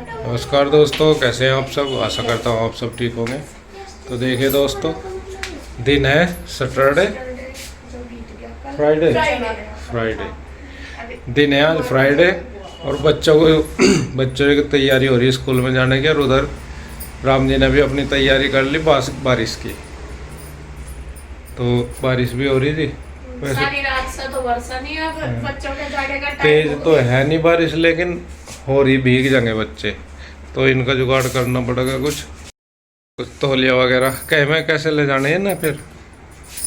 नमस्कार दोस्तों, कैसे हैं आप सब। आशा करता हूँ आप सब ठीक होंगे। तो देखिए दोस्तों, दिन है सैटरडे फ्राइडे दिन है आज फ्राइडे। और बच्चों की तैयारी हो रही है स्कूल में जाने की। और उधर राम जी ने भी अपनी तैयारी कर ली बारिश की। तो बारिश भी हो रही थी वैसे। सारी रात से तो वर्षा नहीं है, बच्चों के जाने का टाइम तेज तो है नहीं बारिश, लेकिन हो रही, भीग जाएंगे बच्चे। तो इनका जुगाड़ करना पड़ेगा कुछ तौलिया वगैरह। कह में कैसे ले जाने हैं ना, फिर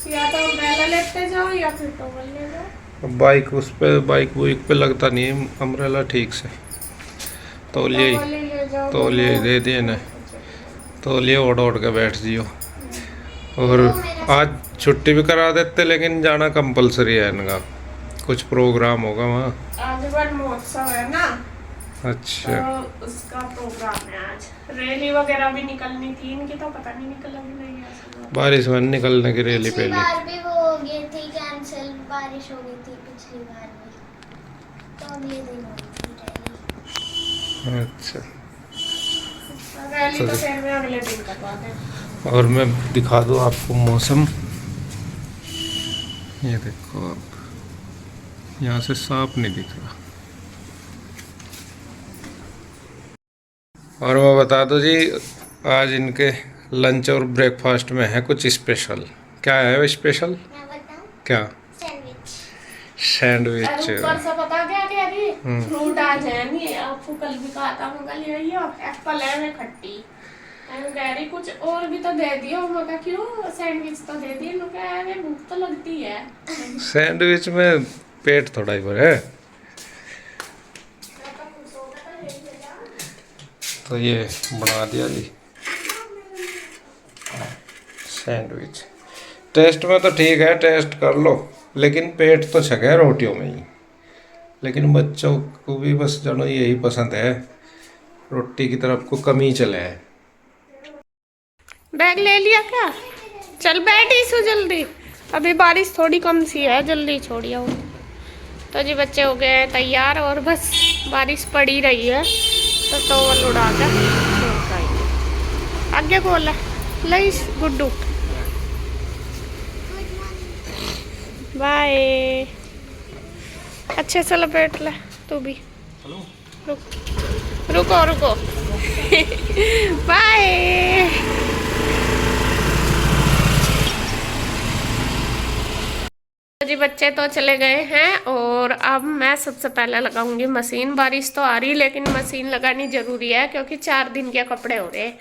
या तो अम्ब्रेला लेते जाओ या फिर टॉवल ले जाओ। बाइक उस पे बाइक पे लगता नहीं है अम्ब्रेला ठीक से। तौलिए दे दिए ना, तौलिए ओढ़ के बैठ जियो। और आज छुट्टी भी करा देते, लेकिन जाना कंपलसरी है इनका। कुछ प्रोग्राम होगा वहाँ। आज वन महोत्सव है ना, अच्छा, तो उसका प्रोग्राम है आज। रैली वगैरह भी निकलनी थी इनकी, तो पता नहीं निकल भी नहीं है। बारिश में निकलने की रैली पिछली पहले बार भी वो हो गई थी कैंसिल, बारिश हो गई थी पिछली बार भी, तो अब ये दिन हो गई थी रैली। अच्छा, रैली तो फिर मैं अगले दिन करवा दें। और मैं दिखा दूँ आपको मौसम। ये देखो आप, यहाँ से साफ नहीं दिख रहा। और मैं बता दूँ जी, आज इनके लंच और ब्रेकफास्ट में है कुछ स्पेशल। क्या है वो स्पेशल? मैं बताऊं? क्या? सैंडविच। और ऊपर से पता क्या कह रही, फ्रूट आज है नहीं। आपको कल भी कहा था, मैं कल यही एप्पल है में खट्टी। मैं कह रही कुछ और भी तो दे दियो। मैं कहा क्यों, सैंडविच तो दे दिए। मैं कहा अरे भूख तो लगती है। सैंडविच में पेट थोड़ा ही भर है। तो ये बना दिया जी सैंडविच। टेस्ट में तो ठीक है, टेस्ट कर लो, लेकिन पेट तो छके है रोटियों में ही। लेकिन बच्चों को भी बस जानो यही पसंद है, रोटी की तरफ को कमी चले है। बैग ले लिया क्या? चल बैठ इसो जल्दी, अभी बारिश थोड़ी कम सी है, जल्दी छोड़िए। तो जी बच्चे हो गए हैं तैयार, और बस बारिश पड़ ही रही है तो टॉवल उड़ा कर आगे खोल ले गुड्डू। बाय, अच्छे से लपेट ले तू भी। रुको बाय। जी बच्चे तो चले गए हैं, और अब मैं सबसे पहले लगाऊंगी मशीन। बारिश तो आ रही, लेकिन मशीन लगानी जरूरी है, क्योंकि 4 दिन के कपड़े हो रहे।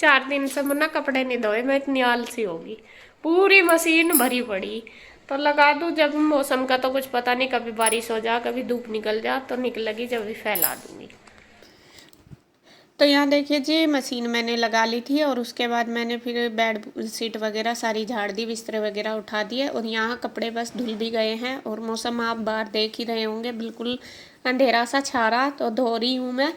4 दिन से मुन्ना कपड़े नहीं धोए, मैं इतनी आलसी होगी। पूरी मशीन भरी पड़ी, तो लगा दूं। जब मौसम का तो कुछ पता नहीं, कभी बारिश हो जा, कभी धूप निकल जा, तो निकलेगी जब भी फैला दूंगी। तो यहाँ देखिए जी, मशीन मैंने लगा ली थी, और उसके बाद मैंने फिर बेड शीट वगैरह सारी झाड़ दी, बिस्तर वगैरह उठा दिए, और यहाँ कपड़े बस धुल भी गए हैं। और मौसम आप बाहर देख ही रहे होंगे, बिल्कुल अंधेरा सा छा रहा, तो धो रही हूँ मैं।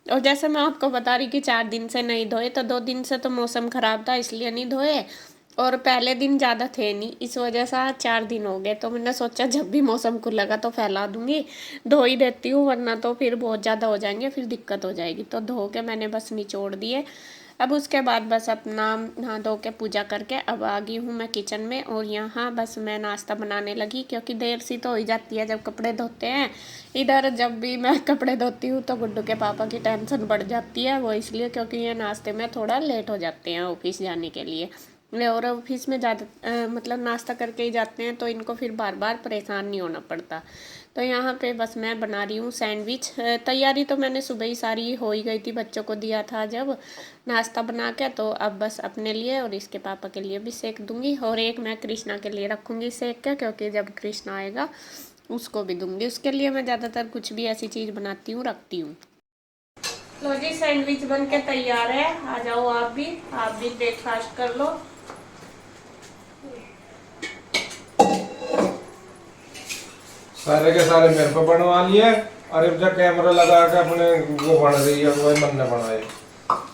और जैसे मैं आपको बता रही कि 4 दिन से नहीं धोए, तो 2 दिन से तो मौसम ख़राब था इसलिए नहीं धोए, और पहले दिन ज़्यादा थे नहीं, इस वजह से 4 दिन हो गए। तो मैंने सोचा जब भी मौसम खुलेगा तो फैला दूंगी, धो ही देती हूँ, वरना तो फिर बहुत ज़्यादा हो जाएंगे, फिर दिक्कत हो जाएगी। तो धो के मैंने बस निचोड़ दिए। अब उसके बाद बस अपना नहा धो के पूजा करके अब आ गई हूँ मैं किचन में। और यहाँ बस मैं नाश्ता बनाने लगी, क्योंकि देर सी तो हो ही जाती है जब कपड़े धोते हैं। इधर जब भी मैं कपड़े धोती हूँ तो गुड्डू के पापा की टेंशन बढ़ जाती है, वो इसलिए क्योंकि ये नाश्ते में थोड़ा लेट हो जाते हैं ऑफिस जाने के लिए। और ऑफिस में ज़्यादा मतलब नाश्ता करके ही जाते हैं, तो इनको फिर बार बार परेशान नहीं होना पड़ता। तो यहाँ पे बस मैं बना रही हूँ सैंडविच। तैयारी तो मैंने सुबह ही सारी हो ही गई थी, बच्चों को दिया था जब नाश्ता बना के। तो अब बस अपने लिए और इसके पापा के लिए भी सेक दूंगी, और एक मैं कृष्णा के लिए रखूँगी सेक के, क्योंकि जब कृष्णा आएगा उसको भी दूंगी। उसके लिए मैं ज़्यादातर कुछ भी ऐसी चीज़ बनाती हूँ, रखती हूँ। लो जी, सैंडविच बन के तैयार है, आ जाओ आप भी ब्रेकफास्ट कर लो। सारे के सारे मेरे पे बनवा लिए, और जब कैमरा लगा के अपने वो बन रही है, वो मन ने बनाए।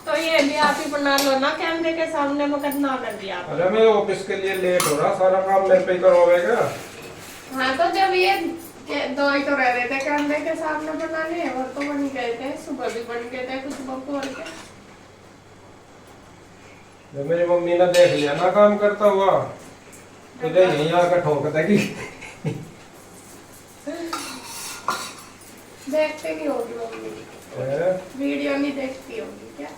तो ये भी आप ही बना लो ना कैमरे के सामने, मैं कितना कर दिया। अरे मैं ऑफिस के लिए लेट हो रहा, सारा काम मेरे पे ही करवाएगा। हाँ, तो जब ये दो ही तो रह रहे थे कैमरे के सामने बनाने, और तो बन गए थे, सुबह भी बन गए थे कुछ बपोर के। जब मेरी मम्मी ने देख लिया ना काम करता हुआ, मुझे यहीं आकर ठोक देगी। देखते नहीं होगी मम्मी, वीडियो नहीं देखती होगी क्या?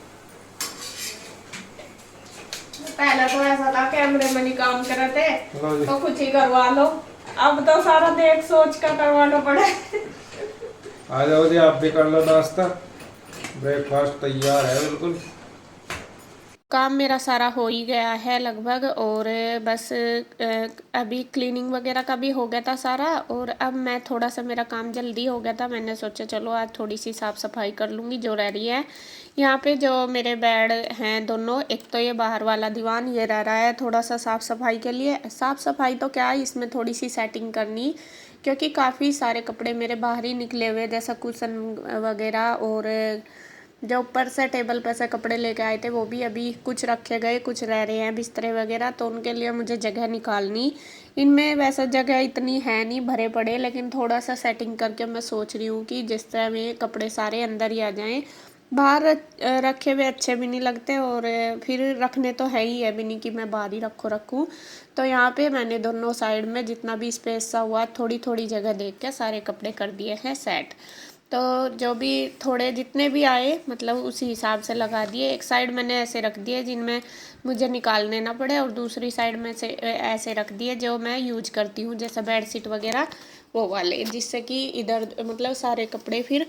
पहले तो ऐसा था कैमरे में नहीं काम कर रहे थे तो कुछ ही करवा लो, अब तो सारा देख सोच कर करवाना पड़े। आ जाओ जी, आप भी कर लो नाश्ता, ब्रेकफास्ट तैयार है बिल्कुल। काम मेरा सारा हो ही गया है लगभग, और बस अभी क्लीनिंग वगैरह का भी हो गया था सारा, और अब मैं थोड़ा सा मेरा काम जल्दी हो गया था, मैंने सोचा चलो आज थोड़ी सी साफ़ सफाई कर लूँगी जो रह रही है। यहाँ पे जो मेरे बेड हैं दोनों, एक तो ये बाहर वाला दीवान ये रह रहा है थोड़ा सा साफ़ सफाई के लिए। साफ़ सफाई तो क्या, इसमें थोड़ी सी सेटिंग करनी, क्योंकि काफ़ी सारे कपड़े मेरे बाहर ही निकले हुए, जैसा कुशन वगैरह, और जो ऊपर से टेबल पर से कपड़े लेके आए थे वो भी अभी कुछ रखे गए, कुछ रह रहे हैं बिस्तरे वगैरह, तो उनके लिए मुझे जगह निकालनी। इनमें वैसे जगह इतनी है नहीं, भरे पड़े, लेकिन थोड़ा सा सेटिंग करके मैं सोच रही हूँ कि जिस तरह में कपड़े सारे अंदर ही आ जाएं। बाहर रखे हुए अच्छे भी नहीं लगते, और फिर रखने तो है ही है भी नहीं कि मैं बाहर ही रखूँ। तो यहाँ पे मैंने दोनों साइड में जितना भी स्पेस सा हुआ थोड़ी थोड़ी जगह देख के सारे कपड़े कर दिए हैं सेट। तो जो भी थोड़े जितने भी आए मतलब उसी हिसाब से लगा दिए। एक साइड मैंने ऐसे रख दिए जिनमें मुझे निकालने ना पड़े, और दूसरी साइड में से ऐसे रख दिए जो मैं यूज करती हूँ, जैसे बेडशीट वगैरह वो वाले, जिससे कि इधर मतलब सारे कपड़े फिर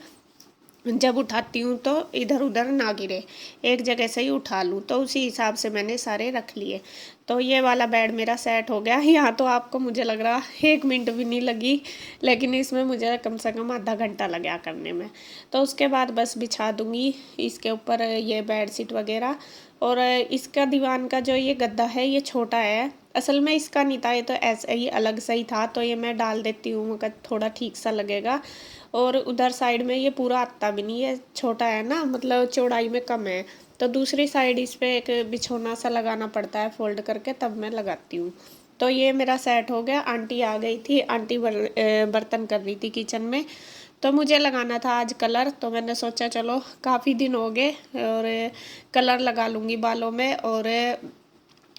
जब उठाती हूँ तो इधर उधर ना गिरे, एक जगह से ही उठा लूँ। तो उसी हिसाब से मैंने सारे रख लिए। तो ये वाला बेड मेरा सेट हो गया। यहाँ तो आपको मुझे लग रहा 1 मिनट भी नहीं लगी, लेकिन इसमें मुझे कम से कम आधा घंटा लगा करने में। तो उसके बाद बस बिछा दूँगी इसके ऊपर ये बेडशीट वगैरह। और इसका दीवान का जो ये गद्दा है ये छोटा है, असल में इसका नहीं था, ये तो ऐसे ही अलग सा ही था, तो ये मैं डाल देती हूँ मगर थोड़ा ठीक सा लगेगा। और उधर साइड में ये पूरा आता भी नहीं है, छोटा है ना, मतलब चौड़ाई में कम है, तो दूसरी साइड इस पे एक बिछौना सा लगाना पड़ता है फोल्ड करके, तब मैं लगाती हूँ। तो ये मेरा सेट हो गया। आंटी आ गई थी, आंटी बर्तन कर रही थी किचन में, तो मुझे लगाना था आज कलर, तो मैंने सोचा चलो काफ़ी दिन हो गए और कलर लगा लूँगी बालों में। और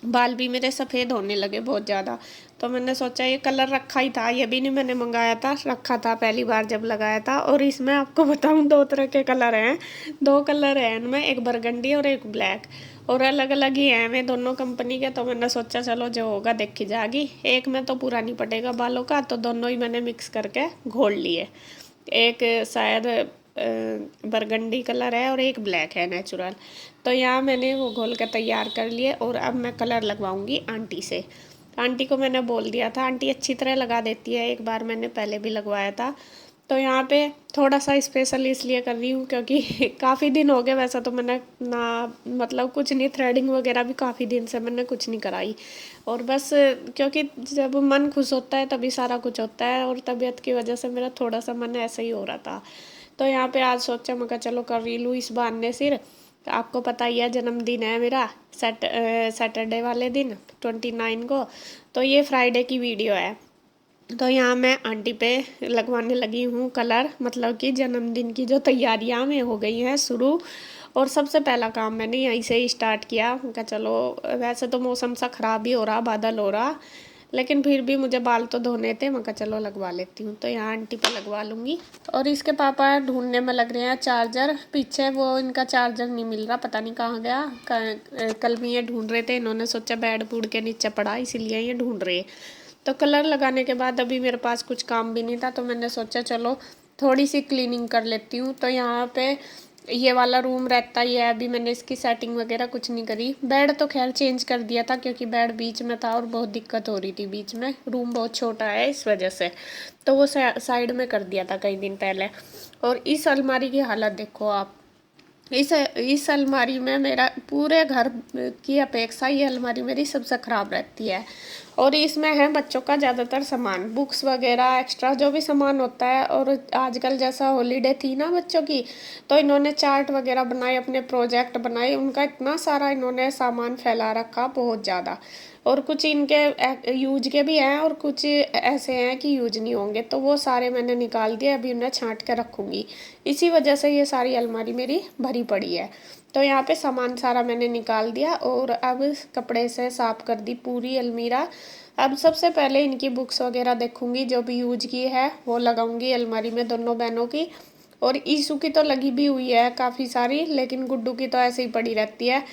बाल भी मेरे सफ़ेद होने लगे बहुत ज़्यादा, तो मैंने सोचा ये कलर रखा ही था, ये भी नहीं मैंने मंगाया था, रखा था पहली बार जब लगाया था। और इसमें आपको बताऊं 2 तरह के कलर हैं, 2 कलर हैं इनमें, एक बरगंडी और एक ब्लैक, और अलग अलग ही हैं मैं दोनों कंपनी के। तो मैंने सोचा चलो जो होगा देखी जाएगी, एक में तो पूरा नहीं पड़ेगा बालों का, तो दोनों ही मैंने मिक्स करके घोल लिए। एक शायद बरगंडी कलर है और एक ब्लैक है नेचुरल। तो यहाँ मैंने वो घोल कर तैयार कर लिए, और अब मैं कलर लगवाऊंगी आंटी से। आंटी को मैंने बोल दिया था, आंटी अच्छी तरह लगा देती है, एक बार मैंने पहले भी लगवाया था। तो यहाँ पे थोड़ा सा स्पेशल इसलिए कर रही हूँ क्योंकि काफ़ी दिन हो गए, वैसा तो मैंने ना मतलब कुछ नहीं, थ्रेडिंग वगैरह भी काफ़ी दिन से मैंने कुछ नहीं कराई। और बस क्योंकि जब मन खुश होता है तभी सारा कुछ होता है, और तबीयत की वजह से मेरा थोड़ा सा मन ऐसे ही हो रहा था। तो यहाँ पे आज सोचा मैं चलो कर ही लूँ इस बहाने सिर। आपको पता ही है जन्मदिन है मेरा सैटरडे वाले दिन 29 को, तो ये फ्राइडे की वीडियो है। तो यहाँ मैं आंटी पे लगवाने लगी हूँ कलर, मतलब कि जन्मदिन की जो तैयारियाँ में हो गई हैं शुरू। और सबसे पहला काम मैंने यहीं से ही स्टार्ट किया, उनका चलो वैसे तो मौसम सा ख़राब ही हो रहा, बादल हो रहा, लेकिन फिर भी मुझे बाल तो धोने थे, मैं चलो लगवा लेती हूँ। तो यहाँ आंटी पे लगवा लूँगी। और इसके पापा ढूंढने में लग रहे हैं चार्जर, पीछे वो इनका चार्जर नहीं मिल रहा, पता नहीं कहाँ गया। कल भी ये ढूंढ रहे थे, इन्होंने सोचा बेड बूड के नीचे पड़ा इसीलिए ये ढूंढ रहे। तो कलर लगाने के बाद अभी मेरे पास कुछ काम भी नहीं था, तो मैंने सोचा चलो थोड़ी सी क्लीनिंग कर लेती हूँ। तो यहाँ पे ये वाला रूम रहता ही है, अभी मैंने इसकी सेटिंग वगैरह कुछ नहीं करी। बेड तो खैर चेंज कर दिया था क्योंकि बेड बीच में था और बहुत दिक्कत हो रही थी बीच में, रूम बहुत छोटा है इस वजह से, तो वो साइड में कर दिया था कई दिन पहले। और इस अलमारी की हालत देखो आप, इस अलमारी में मेरा पूरे घर की अपेक्षा ये अलमारी मेरी सबसे ख़राब रहती है। और इसमें है बच्चों का ज़्यादातर सामान, बुक्स वगैरह एक्स्ट्रा जो भी सामान होता है। और आजकल जैसा हॉलीडे थी ना बच्चों की, तो इन्होंने चार्ट वगैरह बनाए, अपने प्रोजेक्ट बनाए, उनका इतना सारा इन्होंने सामान फैला रखा, बहुत ज़्यादा। और कुछ इनके यूज के भी हैं और कुछ ऐसे हैं कि यूज नहीं होंगे, तो वो सारे मैंने निकाल दिए, अभी उन्हें छांट के रखूँगी। इसी वजह से ये सारी अलमारी मेरी भरी पड़ी है। तो यहाँ पे सामान सारा मैंने निकाल दिया और अब कपड़े से साफ कर दी पूरी अलमीरा। अब सबसे पहले इनकी बुक्स वगैरह देखूंगी, जो भी यूज की है वो लगाऊंगी अलमारी में, दोनों बहनों की। और ईशू की तो लगी भी हुई है काफ़ी सारी, लेकिन गुड्डू की तो ऐसे ही पड़ी रहती है।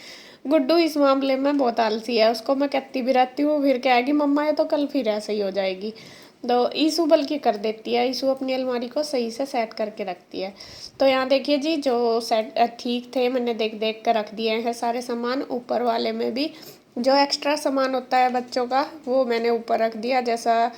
गुड्डू इस मामले में बहुत आलसी है, उसको मैं कहती भी रहती हूँ, फिर कहेगी मम्मा ये तो कल फिर ऐसे ही हो जाएगी। तो ईशू बल्कि कर देती है, ईशू अपनी अलमारी को सही से सेट करके रखती है। तो यहाँ देखिए जी, जो सेट ठीक थे, मैंने देख देख कर रख दिए हैं सारे सामान। ऊपर वाले में भी जो एक्स्ट्रा सामान होता है बच्चों का, वो मैंने ऊपर रख दिया, जैसा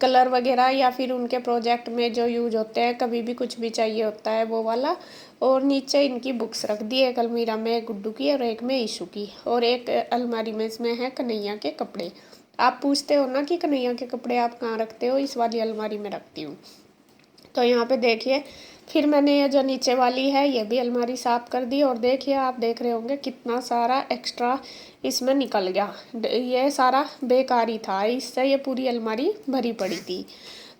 कलर वगैरह या फिर उनके प्रोजेक्ट में जो यूज होते हैं, कभी भी कुछ भी चाहिए होता है वो वाला। और नीचे इनकी बुक्स रख दी, एक अलमीरा में गुड्डू की और एक में ईशू की, और एक अलमारी में इसमें है कन्हैया के कपड़े। आप पूछते हो ना कि कन्हैया के कपड़े आप कहाँ रखते हो, इस वाली अलमारी में रखती हूँ। तो यहाँ पे देखिए, फिर मैंने ये जो नीचे वाली है ये भी अलमारी साफ कर दी, और देखिए आप देख रहे होंगे कितना सारा एक्स्ट्रा इसमें निकल गया। ये सारा बेकार ही था, इससे ये पूरी अलमारी भरी पड़ी थी।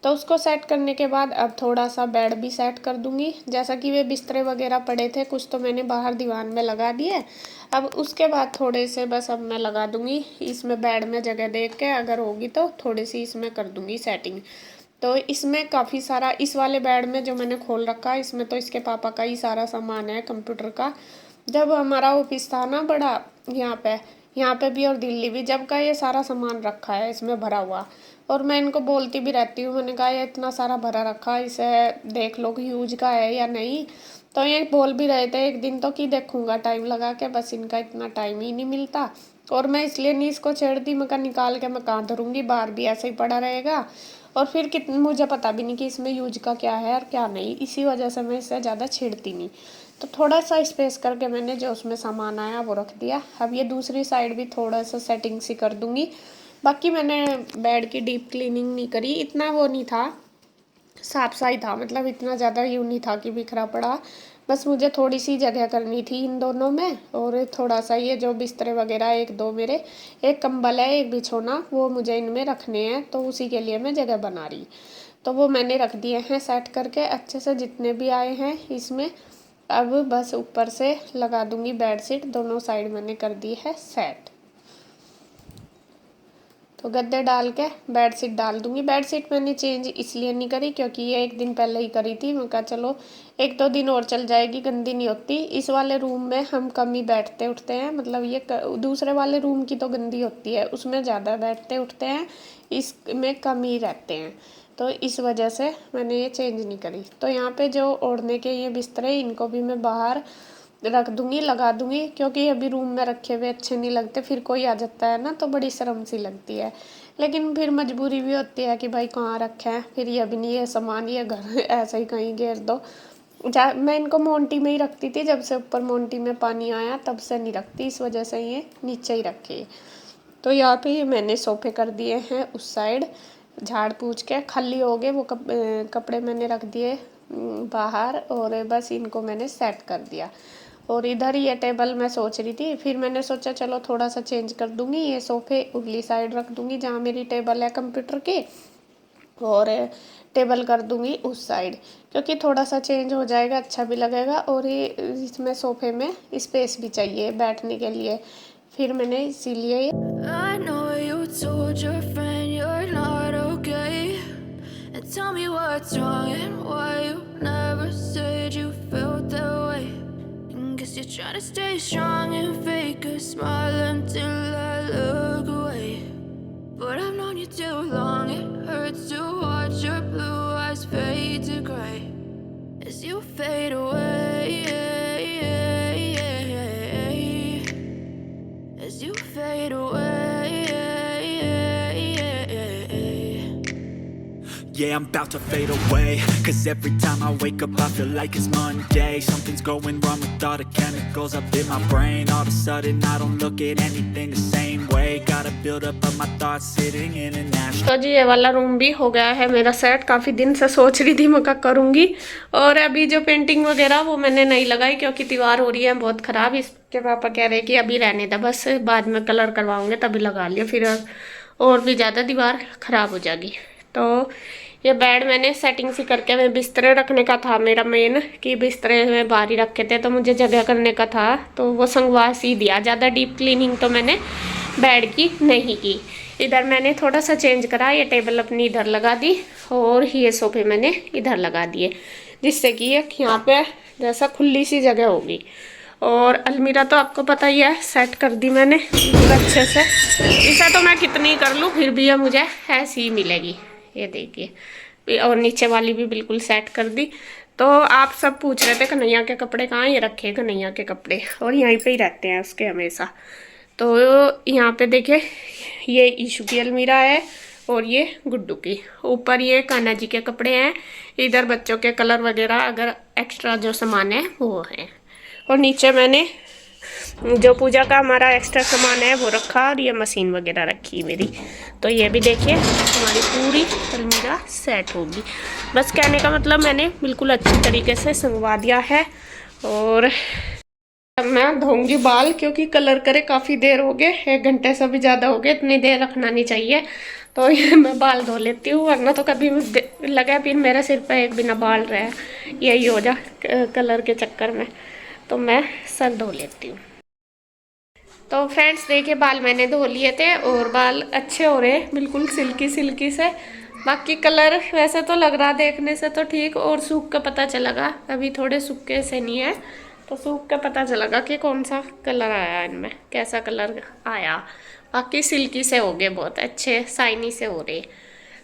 तो उसको सेट करने के बाद अब थोड़ा सा बेड भी सेट कर दूंगी। जैसा कि वे बिस्तरे वगैरह पड़े थे, कुछ तो मैंने बाहर दीवान में लगा दिए। अब उसके बाद थोड़े से बस अब मैं लगा दूंगी इसमें, बेड में जगह देख के, अगर होगी तो थोड़ी सी इसमें कर दूंगी सेटिंग। तो इसमें काफ़ी सारा, इस वाले बेड में जो मैंने खोल रखा है, इसमें तो इसके पापा का ही सारा सामान है कंप्यूटर का। जब हमारा ऑफिस था ना बड़ा, यहाँ पे भी और दिल्ली भी, जब का ये सारा सामान रखा है इसमें भरा हुआ। और मैं इनको बोलती भी रहती हूँ, मैंने कहा ये इतना सारा भरा रखा, इसे देख लो कि यूज का है या नहीं। तो ये बोल भी रहे थे एक दिन तो कि देखूंगा टाइम लगा के, बस इनका इतना टाइम ही नहीं मिलता। और मैं इसलिए नहीं इसको छेड़ती, मैं कहा निकाल के मैं कहाँ धरूंगी, बाहर भी ऐसे ही पड़ा रहेगा। और फिर कितने मुझे पता भी नहीं कि इसमें यूज का क्या है और क्या नहीं, इसी वजह से मैं इससे ज़्यादा छेड़ती नहीं। तो थोड़ा सा स्पेस करके मैंने जो उसमें सामान आया वो रख दिया। अब ये दूसरी साइड भी थोड़ा सा सेटिंग सी कर दूंगी। बाकी मैंने बेड की डीप क्लीनिंग नहीं करी, इतना वो नहीं था, साफ सा ही था, मतलब इतना ज़्यादा यूँ नहीं था कि बिखरा पड़ा। बस मुझे थोड़ी सी जगह करनी थी इन दोनों में, और थोड़ा सा ये जो बिस्तरे वगैरह एक दो मेरे, एक कंबल है एक बिछोना, वो मुझे इनमें रखने हैं, तो उसी के लिए मैं जगह बना रही। तो वो मैंने रख दिए हैं सेट करके अच्छे से, जितने भी आए हैं इसमें। अब बस ऊपर से लगा दूंगी बेडशीट, दोनों साइड मैंने कर दी है सेट। तो गद्दे डाल के बेडशीट डाल दूंगी। बेडशीट मैंने चेंज इसलिए नहीं करी क्योंकि ये एक दिन पहले ही करी थी, मैं कहा चलो एक दो दिन और चल जाएगी, गंदी नहीं होती। इस वाले रूम में हम कम ही बैठते उठते हैं, मतलब ये दूसरे वाले रूम की तो गंदी होती है, उसमें ज़्यादा बैठते उठते हैं, इसमें कम ही रहते हैं। तो इस वजह से मैंने ये चेंज नहीं करी। तो यहाँ पे जो ओढ़ने के ये बिस्तरे, इनको भी मैं बाहर रख दूंगी, लगा दूंगी, क्योंकि अभी रूम में रखे हुए अच्छे नहीं लगते, फिर कोई आ जाता है ना तो बड़ी शर्म सी लगती है। लेकिन फिर मजबूरी भी होती है कि भाई कहाँ रखे हैं, फिर ये भी नहीं है सामान, ये घर ऐसे ही कहीं घेर दो। मैं इनको मोंटी में ही रखती थी, जब से ऊपर मोंटी में पानी आया तब से नहीं रखती, इस वजह से ये नीचे ही रखे। तो यहाँ पे ये मैंने सोफे कर दिए हैं उस साइड, झाड़ पूछ के खाली हो गए वो कपड़े मैंने रख दिए बाहर, और बस इनको मैंने सेट कर दिया। और इधर ये टेबल मैं सोच रही थी, फिर मैंने सोचा चलो थोड़ा सा चेंज कर दूंगी, ये सोफे उगली साइड रख दूंगी जहाँ मेरी टेबल है कंप्यूटर की, और टेबल कर दूंगी उस साइड, क्योंकि थोड़ा सा चेंज हो जाएगा, अच्छा भी लगेगा। और ये इसमें सोफे में स्पेस भी चाहिए बैठने के लिए, फिर मैंने इसीलिए I know you told your friend you're not okay, and tell me what's wrong and why you never said you felt that way. And guess you're trying to stay strong and fake a smile until I look away. But I've known you too long, it hurts to watch your blue eyes fade to gray as you fade away, as you fade away. Yeah, I'm about to fade away. Cause every time I wake up I feel like it's Monday. Something's going wrong with all the chemicals up in my brain. All of a sudden I don't look at anything the same way. Gotta build up of my thoughts sitting in an ashtray. तो जी ये वाला room भी हो गया है मेरा set. काफ़ी दिन से सोच रही थी मैं क्या करूँगी। और अभी जो पेंटिंग वगैरह वो मैंने नहीं लगाई क्योंकि दीवार हो रही है बहुत ख़राब। इसके पापा कह रहे कि अभी रहने दे, बस बाद में कलर करवाऊँगे तभी लगा लियो, फिर और भी ज़्यादा दीवार ख़राब हो जाएगी। तो ये बेड मैंने सेटिंग सी करके, मैं बिस्तरे रखने का था मेरा मेन, कि बिस्तरे में बाहर ही रखे थे तो मुझे जगह करने का था, तो वो संगवा सी दिया। ज़्यादा डीप क्लीनिंग तो मैंने बेड की नहीं की। इधर मैंने थोड़ा सा चेंज करा, ये टेबल अपनी इधर लगा दी और ये सोफे मैंने इधर लगा दिए, जिससे कि एक यहाँ पे जैसा खुली सी जगह होगी। और अलमीरा तो आपको पता ही है, सेट कर दी मैंने अच्छे से। इसे तो मैं कितनी कर लूँ फिर भी ये मुझे ऐसी ही मिलेगी, ये देखिए। और नीचे वाली भी बिल्कुल सेट कर दी। तो आप सब पूछ रहे थे कन्हैया के कपड़े कहाँ, ये रखे कन्हैया के कपड़े और यहीं पे ही रहते हैं उसके हमेशा। तो यहाँ पे देखिए ये ईशू की अलमीरा है और ये गुड्डू की। ऊपर ये कान्हा जी के कपड़े हैं, इधर बच्चों के कलर वगैरह अगर एक्स्ट्रा जो सामान है वो है। और नीचे मैंने जो पूजा का हमारा एक्स्ट्रा सामान है वो रखा, और ये मशीन वगैरह रखी मेरी। तो ये भी देखिए हमारी पूरी अलमीरा सेट होगी। बस कहने का मतलब मैंने बिल्कुल अच्छी तरीके से संगवा दिया है। और मैं धोऊंगी बाल, क्योंकि कलर करे काफ़ी देर हो गए, 1 घंटे से भी ज़्यादा हो गए, इतनी देर रखना नहीं चाहिए। तो ये मैं बाल धो लेती हूँ, वरना तो कभी लगा फिर मेरे सिर पे एक बिना बाल रहे, यही हो जा कलर के चक्कर में। तो मैं सर धो लेती हूँ। तो फ्रेंड्स देखिए बाल मैंने धो लिए थे और बाल अच्छे हो रहे हैं, बिल्कुल सिल्की सिल्की से। बाकी कलर वैसे तो लग रहा देखने से तो ठीक, और सूख का पता चलेगा, अभी थोड़े सूखे से नहीं है, तो सूख का पता चलेगा कि कौन सा कलर आया इनमें, कैसा कलर आया। बाकी सिल्की से हो गए, बहुत अच्छे शाइनी से हो रहे।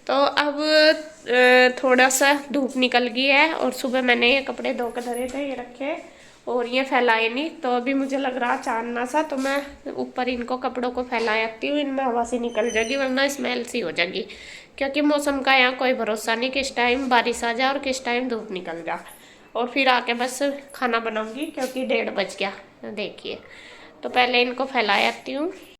तो अब थोड़ा सा धूप निकल गई है, और सुबह मैंने ये कपड़े धो कर धरे थे, ये रखे और ये फैलाए नहीं। तो अभी मुझे लग रहा चांदना सा, तो मैं ऊपर इनको कपड़ों को फैलाती हूँ, इनमें हवा सी निकल जाएगी, वरना स्मेल सी हो जाएगी। क्योंकि मौसम का यहाँ कोई भरोसा नहीं, किस टाइम बारिश आ जाए और किस टाइम धूप निकल जाए। और फिर आके बस खाना बनाऊंगी, क्योंकि 1:30 बज गया देखिए। तो पहले इनको फैलाती हूँ।